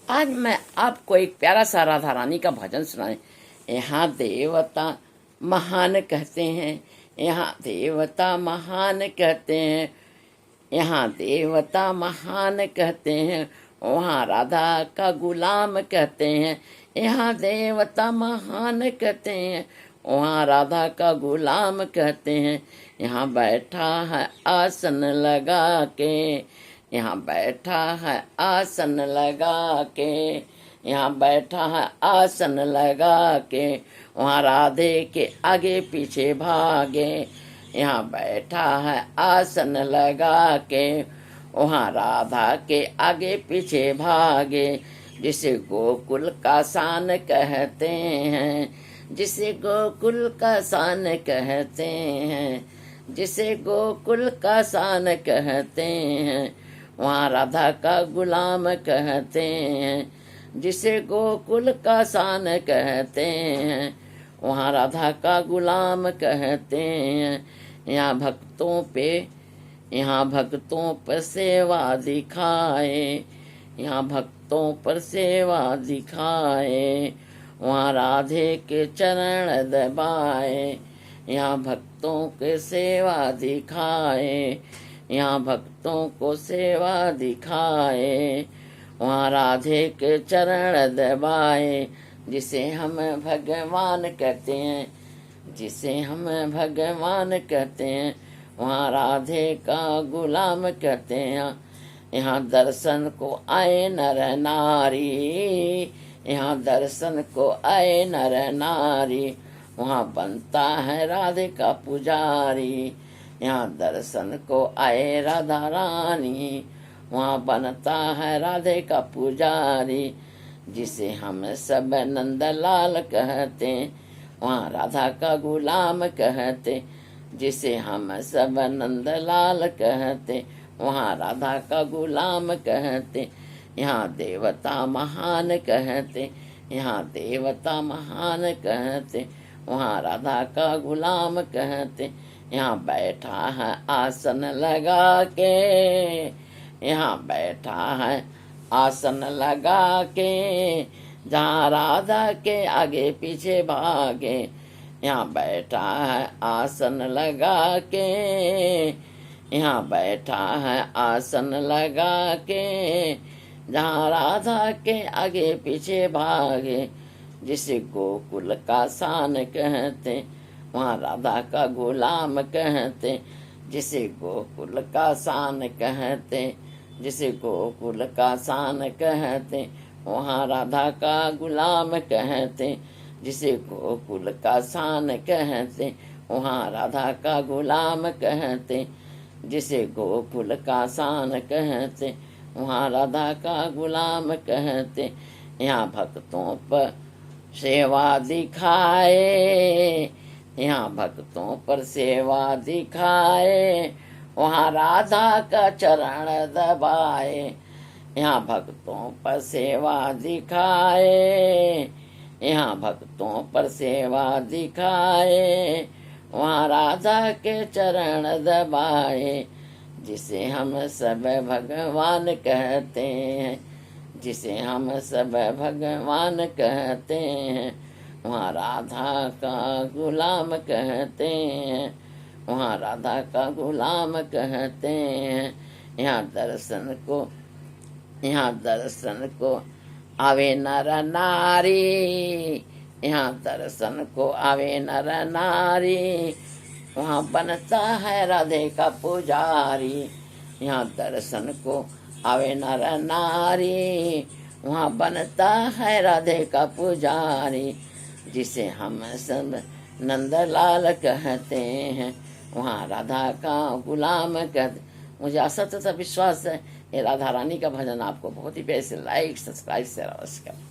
आज मैं आपको एक प्यारा सा राधा रानी का भजन सुनाए। यहाँ देवता महान कहते हैं, यहाँ देवता महान कहते हैं, यहाँ देवता महान कहते हैं, वहाँ राधा का गुलाम कहते हैं। यहाँ देवता महान कहते हैं, वहाँ राधा का गुलाम कहते हैं। यहाँ बैठा है आसन लगा के, यहाँ बैठा है आसन लगा के, यहाँ बैठा है आसन लगा के, वहाँ राधे के आगे पीछे भागे। यहाँ बैठा है आसन लगा के, वहाँ राधा के आगे पीछे भागे। जिसे गोकुल का शान कहते हैं, जिसे गोकुल का शान कहते हैं, जिसे गोकुल का शान कहते हैं, वहाँ राधा का गुलाम कहते हैं। जिसे गोकुल का शान कहते हैं, वहाँ राधा का गुलाम कहते हैं। यहाँ भक्तों पर सेवा दिखाए, यहाँ भक्तों पर सेवा दिखाए, वहाँ राधे के चरण दबाए। यहाँ भक्तों के सेवा दिखाए, यहाँ भक्तों को सेवा दिखाए, वहाँ राधे के चरण दबाए। जिसे हम भगवान कहते हैं, जिसे हम भगवान कहते हैं, वहाँ राधे का गुलाम कहते हैं। यहाँ दर्शन को आए नर नारी, यहाँ दर्शन को आए नर नारी, वहाँ बनता है राधे का पुजारी। यहाँ दर्शन को आए राधा रानी, वहाँ बनता है राधे का पुजारी। जिसे हम सब नंदलाल कहते, वहाँ राधा का गुलाम कहते। जिसे हम सब नंदलाल कहते, वहाँ राधा का गुलाम कहते। यहाँ देवता महान कहते, यहाँ देवता महान कहते, वहाँ राधा का गुलाम कहते। यहाँ बैठा है आसन लगा के, यहाँ बैठा है आसन लगा के, जहाँ राधा के आगे पीछे भागे। यहाँ बैठा है आसन लगा के, यहाँ बैठा है आसन लगा के, जहाँ राधा के आगे पीछे भागे। जिसे गोकुल का शान कहते, वहाँ राधा का गुलाम कहते। जिसे गोकुल का शान कहते, जिसे गोकुल का शान कहते, वहाँ राधा का गुलाम कहते। जिसे गोकुल का शान कहते, वहाँ राधा का गुलाम कहते। जिसे गोकुल का शान कहते, वहाँ राधा का गुलाम कहते। यहाँ भक्तों पर सेवा दिखाए, यहाँ भक्तों पर सेवा दिखाए, वहाँ राधा का चरण दबाए। यहाँ भक्तों पर सेवा दिखाए, यहाँ भक्तों पर सेवा दिखाए, वहाँ राधा के चरण दबाए। जिसे हम सब भगवान कहते हैं, जिसे हम सब भगवान कहते हैं, वहाँ राधा का गुलाम कहते हैं, वहाँ राधा का गुलाम कहते हैं। यहाँ दर्शन को आवे नर नारी, यहाँ दर्शन को आवे नर नारी, वहाँ बनता है राधे का पुजारी। यहाँ दर्शन को आवे नर नारी, वहाँ बनता है राधे का पुजारी। जिसे हम सब नंदलाल कहते हैं, वहाँ राधा का गुलाम कहते। मुझे आशा तथा विश्वास है ये राधा रानी का भजन आपको बहुत ही प्यारे से लाइक सब्सक्राइब शेयर अवश्य करें।